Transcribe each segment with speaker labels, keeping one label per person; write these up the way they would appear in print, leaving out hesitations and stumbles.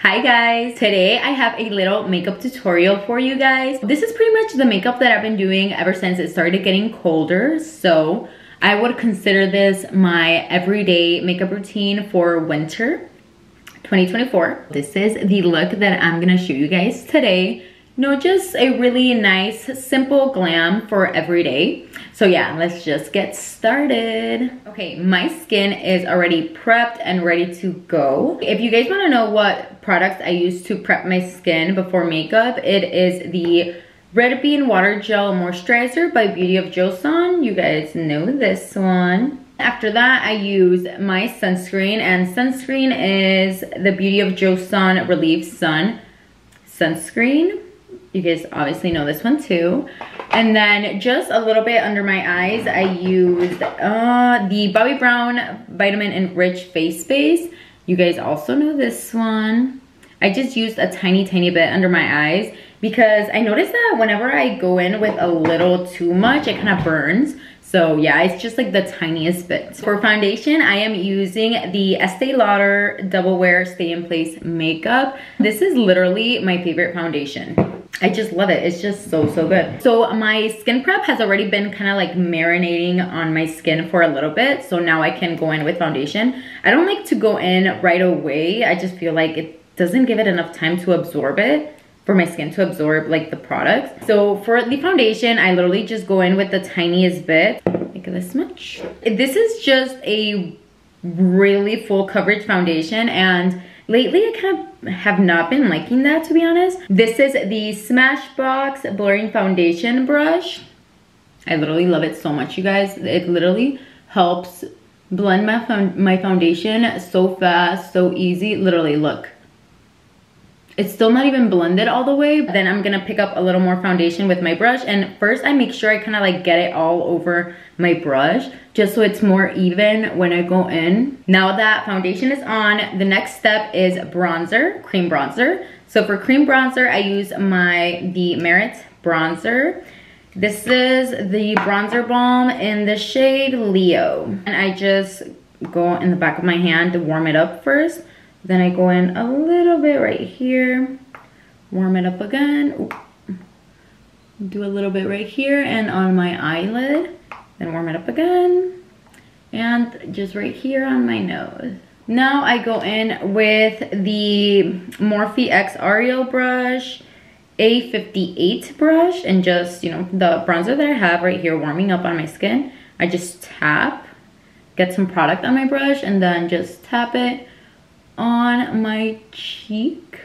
Speaker 1: Hi guys, today I have a little makeup tutorial for you guys. This is pretty much the makeup that I've been doing ever since it started getting colder. So I would consider this my everyday makeup routine for winter 2024. This is the look that I'm gonna show you guys today. Just a really nice, simple glam for every day. So yeah, let's just get started. Okay, my skin is already prepped and ready to go. If you guys wanna know what products I use to prep my skin before makeup, it is the Red Bean Water Gel Moisturizer by Beauty of Joseon. You guys know this one. After that, I use my sunscreen, and sunscreen is the Beauty of Joseon Relief Sun sunscreen. You guys obviously know this one too. And then just a little bit under my eyes, I used the Bobbi Brown Vitamin Enriched Face Base. You guys also know this one. I just used a tiny bit under my eyes because I noticed that whenever I go in with a little too much, it kind of burns. So yeah, it's just like the tiniest bit. For foundation, I am using the Estee Lauder Double Wear Stay in Place Makeup. This is literally my favorite foundation. I just love it. It's just so good. So my skin prep has already been kind of like marinating on my skin for a little bit. So now I can go in with foundation. I don't like to go in right away. I just feel like it doesn't give it enough time to absorb it, for my skin to absorb like the products. So for the foundation, I literally just go in with the tiniest bit, like this much. This is just a really full coverage foundation, and lately I kind of have not been liking that, to be honest. This is the Smashbox Blurring Foundation Brush. I literally love it so much, you guys. It literally helps blend my foundation so fast, so easy. Literally, look. It's still not even blended all the way. Then I'm gonna pick up a little more foundation with my brush, and first I make sure I kind of like get it all over my brush just so it's more even when I go in. Now that foundation is on, the next step is bronzer, cream bronzer. So for cream bronzer, I use the Merit bronzer. This is the bronzer balm in the shade Leo. And I just go in the back of my hand to warm it up first. Then I go in a little bit right here, warm it up again. Ooh. Do a little bit right here and on my eyelid, then warm it up again, and just right here on my nose. Now I go in with the Morphe X Ariel brush, A58 brush, and just, the bronzer that I have right here warming up on my skin, I just tap, get some product on my brush, and then just tap it on my cheek.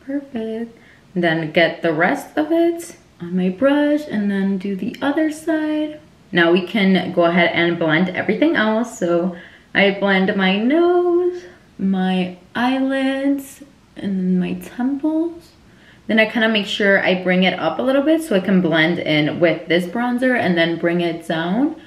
Speaker 1: Perfect. And then get the rest of it on my brush and then do the other side. Now we can go ahead and blend everything else. So I blend my nose, my eyelids, and my temples. Then I kind of make sure I bring it up a little bit so I can blend in with this bronzer, and then bring it down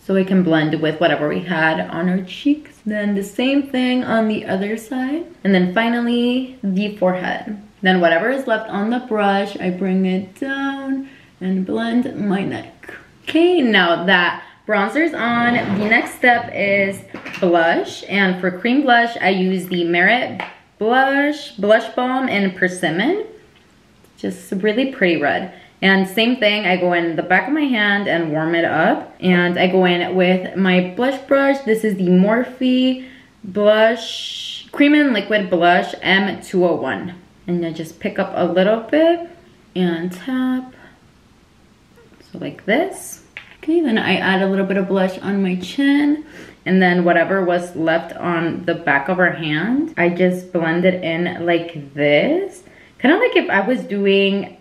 Speaker 1: so we can blend with whatever we had on our cheeks. Then the same thing on the other side. And then finally, the forehead. Then whatever is left on the brush, I bring it down and blend my neck. Okay, now that bronzer's on, the next step is blush. And for cream blush, I use the Merit Blush Balm in Persimmon. Just really pretty red. And same thing, I go in the back of my hand and warm it up. And I go in with my blush brush. This is the Morphe Blush Cream and Liquid Blush M201. And I just pick up a little bit and tap. So like this. Okay, then I add a little bit of blush on my chin. And then whatever was left on the back of our hand, I just blend it in like this. Kind of like if I was doing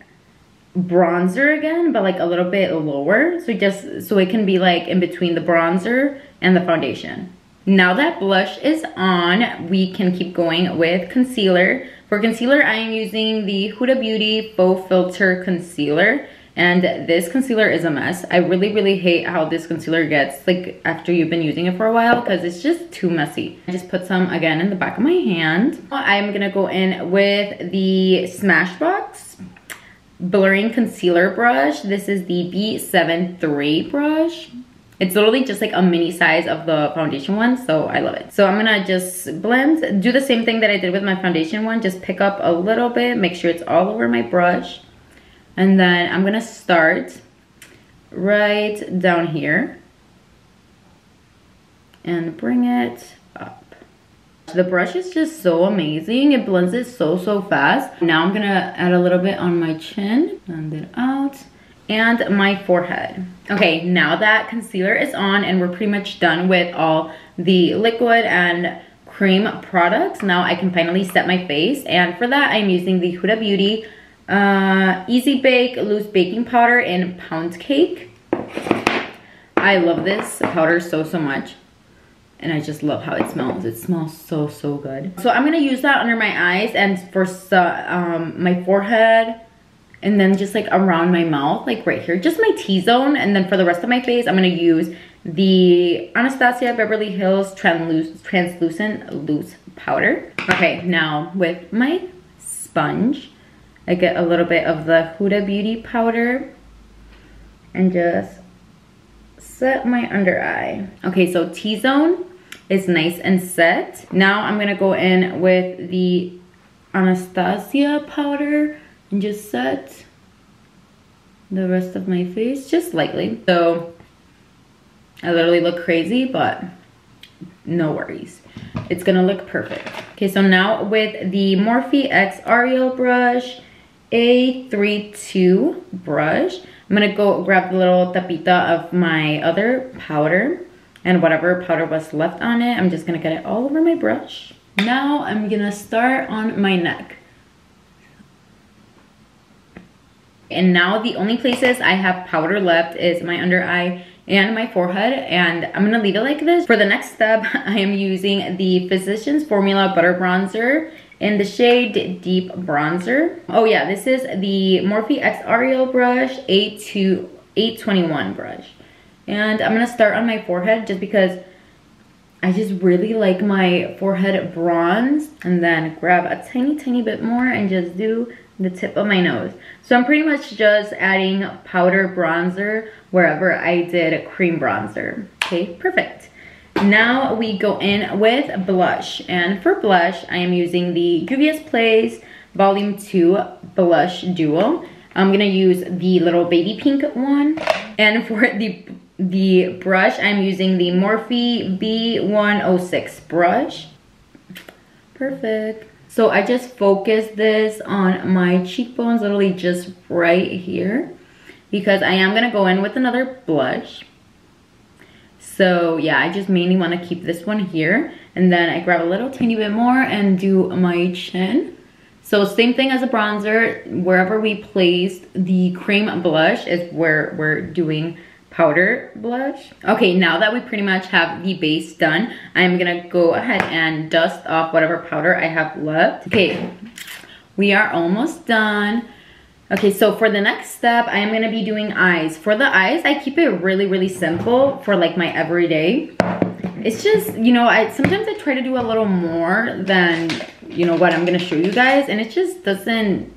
Speaker 1: bronzer again, but like a little bit lower, so it can be like in between the bronzer and the foundation. Now that blush is on, we can keep going with concealer. For concealer, I am using the Huda Beauty Faux Filter Concealer, and this concealer is a mess. I really hate how this concealer gets like after you've been using it for a while, because it's just too messy. I just put some again in the back of my hand. I'm gonna go in with the Smashbox Blurring Concealer Brush. This is the B73 brush. It's literally just like a mini size of the foundation one, so I love it. So I'm gonna just blend, do the same thing that I did with my foundation one, just pick up a little bit, make sure it's all over my brush. And then I'm gonna start right down here and bring it up. The brush is just so amazing. It blends it so fast. Now I'm gonna add a little bit on my chin, blend it out, and my forehead. Okay, now that concealer is on and we're pretty much done with all the liquid and cream products, now I can finally set my face. And for that, I'm using the Huda Beauty Easy Bake Loose Baking Powder in Pound Cake. I love this powder so much. And I just love how it smells. It smells so good. So I'm gonna use that under my eyes and for my forehead, and then just like around my mouth, like right here, just my T-zone. And then for the rest of my face, I'm gonna use the Anastasia Beverly Hills Translucent Loose Powder. Okay, now with my sponge, I get a little bit of the Huda Beauty powder and just set my under eye. Okay, so T-zone is nice and set. Now I'm gonna go in with the Anastasia powder and just set the rest of my face just lightly. So I literally look crazy, but no worries. It's gonna look perfect. Okay, so now with the Morphe X Ariel brush, A32 brush, I'm gonna go grab the little tapita of my other powder and whatever powder was left on it. I'm just gonna get it all over my brush. Now I'm gonna start on my neck. And now the only places I have powder left is my under eye and my forehead, and I'm gonna leave it like this. For the next step, I am using the Physicians Formula Butter Bronzer in the shade Deep Bronzer. Oh yeah, this is the Morphe X Ariel brush, 821 brush. And I'm gonna start on my forehead just because I just really like my forehead bronze, and then grab a tiny bit more and just do the tip of my nose. So I'm pretty much just adding powder bronzer wherever I did cream bronzer. Okay, perfect. Now we go in with blush, and for blush I am using the Juvia's Place Volume 2 Blush Duo. I'm gonna use the little baby pink one, and for the brush I'm using the Morphe B106 brush. Perfect. So I just focused this on my cheekbones, literally just right here, because I am gonna go in with another blush. So yeah, I just mainly want to keep this one here, and then I grab a little tiny bit more and do my chin. So same thing as a bronzer, wherever we placed the cream blush is where we're doing powder blush. Okay, now that we pretty much have the base done, I'm gonna go ahead and dust off whatever powder I have left. Okay, we are almost done. Okay, so for the next step, I am gonna be doing eyes. For the eyes, I keep it really simple for like my everyday. It's just, you know, sometimes I try to do a little more than, you know, what I'm gonna show you guys, and it just doesn't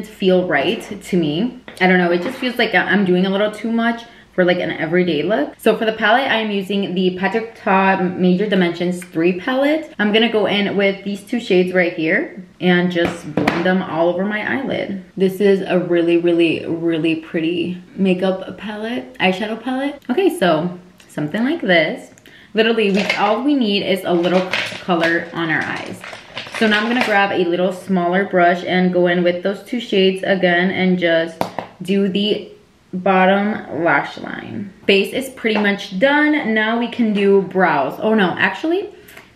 Speaker 1: feel right to me. I don't know, it just feels like I'm doing a little too much for like an everyday look. So for the palette, I am using the Patrick Ta Major Dimensions 3 palette. I'm gonna go in with these two shades right here and just blend them all over my eyelid. This is a really pretty makeup palette, eyeshadow palette. Okay, so something like this. Literally, all we need is a little color on our eyes. So now I'm gonna grab a little smaller brush and go in with those two shades again and just do the bottom lash line. Base is pretty much done. Now we can do brows. Oh no, actually,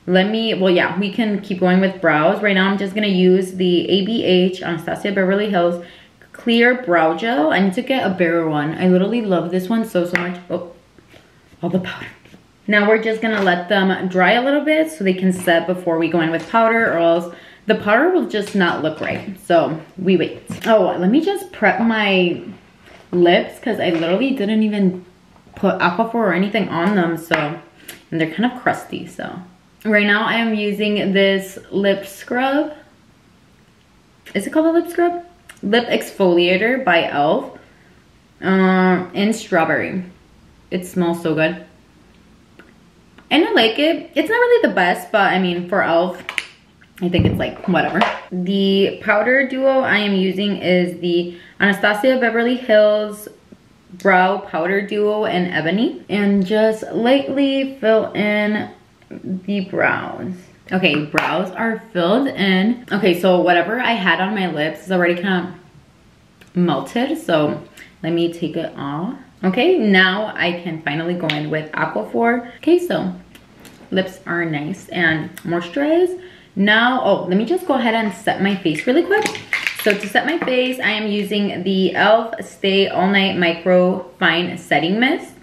Speaker 1: well yeah, we can keep going with brows. Right now I'm just gonna use the ABH Anastasia Beverly Hills Clear Brow Gel. I need to get a bigger one. I literally love this one so much. Oh, all the powder. Now we're just gonna let them dry a little bit so they can set before we go in with powder, or else the powder will just not look right. So we wait. Oh, let me just prep my lips because I literally didn't even put Aquaphor or anything on them, so, and they're kind of crusty. So right now I am using this lip scrub. Is it called a lip scrub? Lip exfoliator by e.l.f. In strawberry. It smells so good. And I like it. It's not really the best, but I mean, for e.l.f., I think it's like whatever. The powder duo I am using is the Anastasia Beverly Hills Brow Powder Duo in Ebony. And just lightly fill in the brows. Okay, brows are filled in. Okay, so whatever I had on my lips is already kind of melted. So let me take it off. Okay, now I can finally go in with Aquaphor. Okay, so lips are nice and moisturized. Now, oh, let me just go ahead and set my face really quick. So to set my face, I am using the e.l.f. Stay All Night Micro Fine Setting Mist.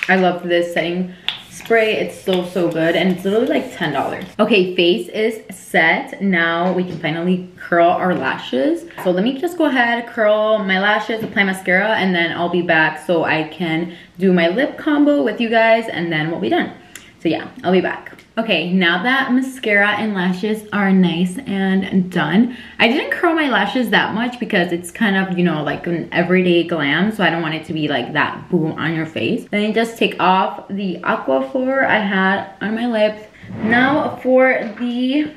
Speaker 1: I love this setting spray. It's so good, and it's literally like $10. Okay, face is set. Now we can finally curl our lashes. So let me just go ahead, curl my lashes, apply mascara, and then I'll be back so I can do my lip combo with you guys, and then we'll be done. So yeah, I'll be back. Okay, now that mascara and lashes are nice and done, I didn't curl my lashes that much because it's kind of, you know, like an everyday glam, so I don't want it to be like that boom on your face. Then just take off the Aquaphor I had on my lips. Now for the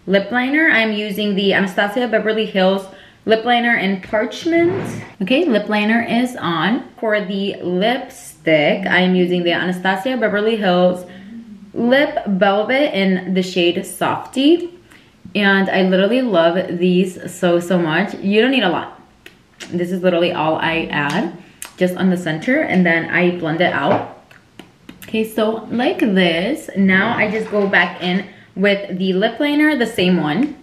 Speaker 1: lip liner, I'm using the Anastasia Beverly Hills lip liner in Parchment. Okay, lip liner is on. For the lipstick, I'm using the Anastasia Beverly Hills Lip Velvet in the shade Softy. And I literally love these so much. You don't need a lot. This is literally all I add, just on the center, and then I blend it out. Okay, so like this. Now I just go back in with the lip liner, the same one,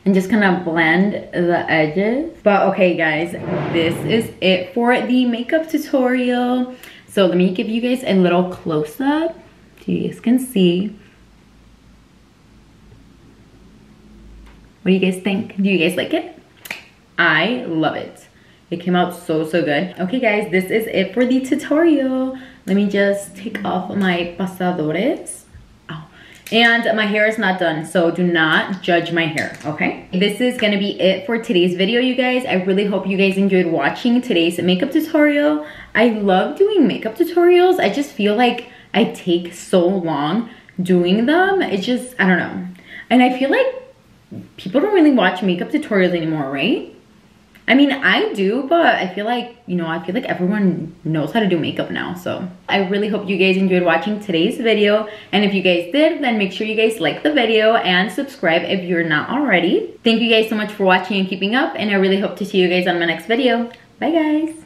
Speaker 1: and just kind of blend the edges. But okay guys, this is it for the makeup tutorial. So let me give you guys a little close-up so you guys can see. What do you guys think? Do you guys like it? I love it. It came out so good. Okay guys, this is it for the tutorial. Let me just take off my pasadores. Oh. And my hair is not done, so do not judge my hair, okay? This is gonna be it for today's video, you guys. I really hope you guys enjoyed watching today's makeup tutorial. I love doing makeup tutorials. I just feel like I take so long doing them. It's just, I don't know. And I feel like people don't really watch makeup tutorials anymore, right? I mean, I do, but I feel like, you know, I feel like everyone knows how to do makeup now. So I really hope you guys enjoyed watching today's video. And if you guys did, then make sure you guys like the video and subscribe if you're not already. Thank you guys so much for watching and keeping up. And I really hope to see you guys on my next video. Bye guys.